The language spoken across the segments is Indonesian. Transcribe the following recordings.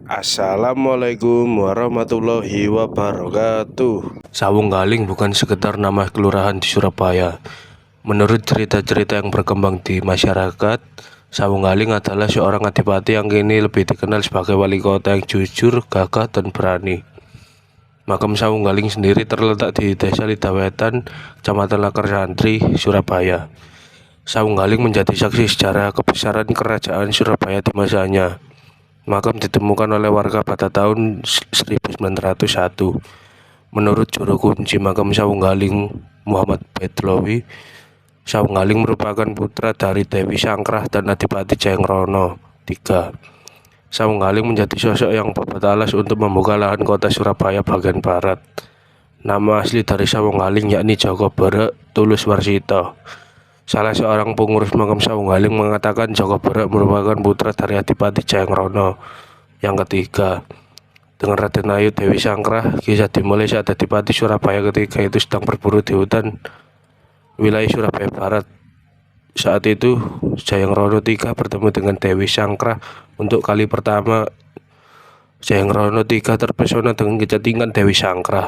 Assalamualaikum warahmatullahi wabarakatuh. Sawunggaling bukan sekedar nama kelurahan di Surabaya. Menurut cerita-cerita yang berkembang di masyarakat, Sawunggaling adalah seorang adipati yang kini lebih dikenal sebagai wali kota yang jujur, gagah, dan berani. Makam Sawunggaling sendiri terletak di Desa Lidawetan, Kecamatan Lakar Santri, Surabaya. Sawunggaling menjadi saksi sejarah kebesaran kerajaan Surabaya di masanya. Makam ditemukan oleh warga pada tahun 1901. Menurut juru kunci makam Sawunggaling, Muhammad Bedlowi, Sawunggaling merupakan putra dari Dewi Sangkrah dan Adipati Jayangrono III. Sawunggaling menjadi sosok yang berbalas untuk membuka lahan kota Surabaya bagian barat. Nama asli dari Sawunggaling yakni Joko Berek Tulus Warsito. Salah seorang pengurus makam Sawunggaling mengatakan Joko Berek merupakan putra dari Adipati Jayangrono yang ketiga. Dengan Raden Ayu Dewi Sangkrah, kisah dimulai saat Adipati Surabaya ketiga itu sedang berburu di hutan wilayah Surabaya Barat. Saat itu Jayangrono III bertemu dengan Dewi Sangkrah untuk kali pertama. Jayangrono III terpesona dengan kecantikan Dewi Sangkrah.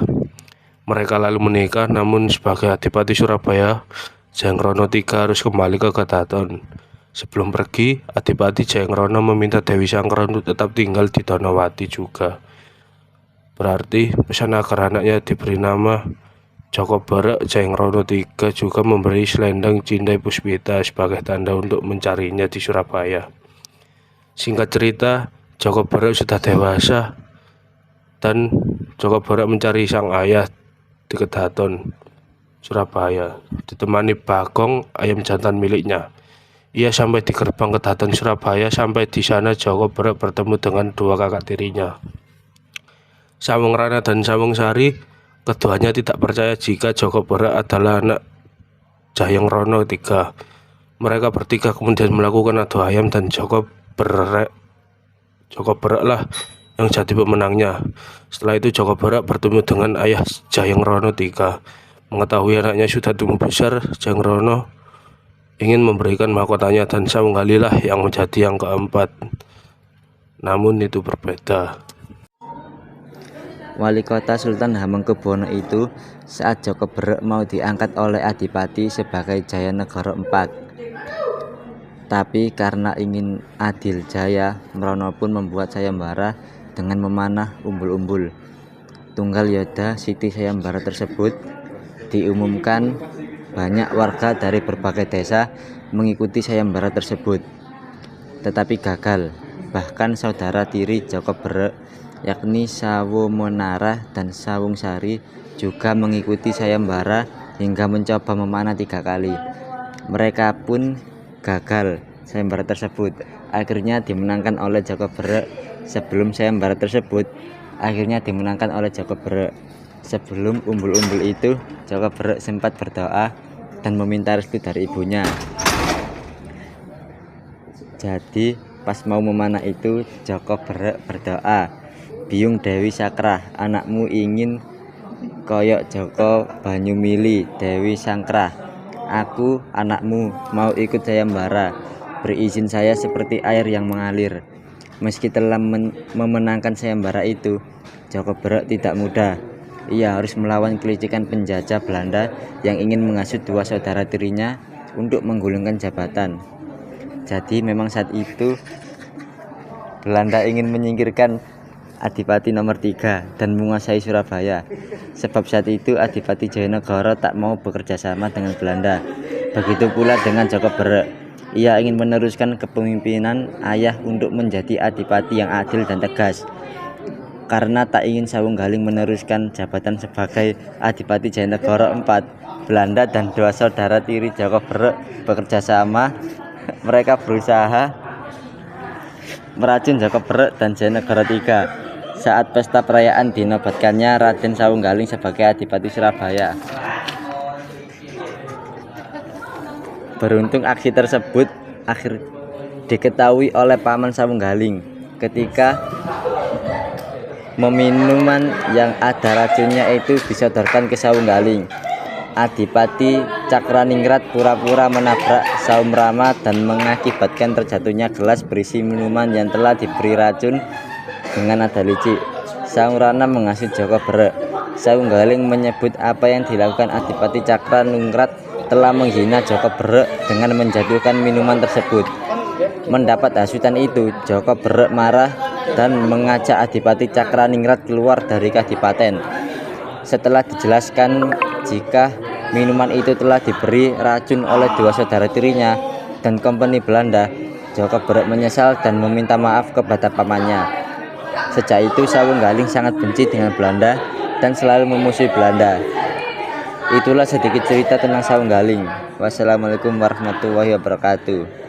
Mereka lalu menikah, namun sebagai Adipati Surabaya, Jayangrono III harus kembali ke Kadaton. Sebelum pergi, Adipati Jayangrono meminta Dewi Sangkrah untuk tetap tinggal di Donowati juga. Berarti pesan agar anaknya diberi nama Joko Berek. Jayangrono III juga memberi selendang Cindai Puspita sebagai tanda untuk mencarinya di Surabaya. Singkat cerita, Joko Berek sudah dewasa dan Joko Berek mencari sang ayah di Kadaton, Surabaya, ditemani Bagong, ayam jantan miliknya. Ia sampai di gerbang Kadaton Surabaya. Sampai di sana Joko Berek bertemu dengan dua kakak tirinya, Sawung Rana dan Sawung Sari. Keduanya tidak percaya jika Joko Berek adalah anak Jayangrono III. Mereka bertiga kemudian melakukan adu ayam dan Joko Berek lah yang jadi pemenangnya. Setelah itu Joko Berek bertemu dengan ayah Jayangrono III. Mengetahui anaknya sudah tumbuh besar, Jayangrono ingin memberikan mahkotanya dan Sawunggalilah yang menjadi yang keempat. Namun itu berbeda. Wali kota Sultan Hamengkubuwono itu saat Joko Berek mau diangkat oleh Adipati sebagai Jayanegara IV. Tapi karena ingin adil jaya, Mrono pun membuat sayembara dengan memanah umbul-umbul. Tunggal Yoda Siti sayembara tersebut diumumkan, banyak warga dari berbagai desa mengikuti sayembara tersebut, tetapi gagal. Bahkan saudara tiri Joko Berek, yakni Sawumenarah dan Sawung Sari, juga mengikuti sayembara hingga mencoba memanah 3 kali. Mereka pun gagal sayembara tersebut. Akhirnya dimenangkan oleh Joko Berek. Sebelum sayembara tersebut akhirnya dimenangkan oleh Joko Berek. Sebelum umbul-umbul itu, Joko Berek sempat berdoa dan meminta restu dari ibunya. Jadi pas mau memanah itu, Joko Berek berdoa, "Biung Dewi Sangkrah, anakmu ingin koyok Joko Banyumili Dewi Sangkrah. Aku anakmu mau ikut sayembara. Beri izin saya seperti air yang mengalir." Meski telah memenangkan sayembara itu, Joko Berek tidak mudah. Ia harus melawan kelicikan penjajah Belanda yang ingin menghasut dua saudara tirinya untuk menggulingkan jabatan. Jadi memang saat itu Belanda ingin menyingkirkan Adipati nomor 3 dan menguasai Surabaya. Sebab saat itu Adipati Jayanegara tak mau bekerja sama dengan Belanda. Begitu pula dengan Joko Berek. Ia ingin meneruskan kepemimpinan ayah untuk menjadi adipati yang adil dan tegas. Karena tak ingin Sawunggaling meneruskan jabatan sebagai Adipati Jayanegara IV, Belanda dan dua saudara tiri Joko Berek bekerja sama. Mereka berusaha meracun Joko Berek dan Jayanegara III. Saat pesta perayaan dinobatkannya Raden Sawunggaling sebagai Adipati Surabaya. Beruntung aksi tersebut akhir diketahui oleh paman Sawunggaling. Ketika minuman yang ada racunnya itu disodorkan ke Sawunggaling, Adipati Cakraningrat pura-pura menabrak Saum Rama dan mengakibatkan terjatuhnya gelas berisi minuman yang telah diberi racun dengan nada licik. Saung Rana mengasuh Joko Berek. Saung Galing menyebut apa yang dilakukan Adipati Cakraningrat telah menghina Joko Berek dengan menjatuhkan minuman tersebut. Mendapat hasutan itu, Joko Berek marah dan mengajak Adipati Cakraningrat keluar dari kadipaten. Setelah dijelaskan jika minuman itu telah diberi racun oleh dua saudara tirinya dan kompeni Belanda, Joko Berek menyesal dan meminta maaf kepada pamannya. Sejak itu Sawung Galing sangat benci dengan Belanda dan selalu memusuhi Belanda. Itulah sedikit cerita tentang Sawung Galing. Wassalamualaikum warahmatullahi wabarakatuh.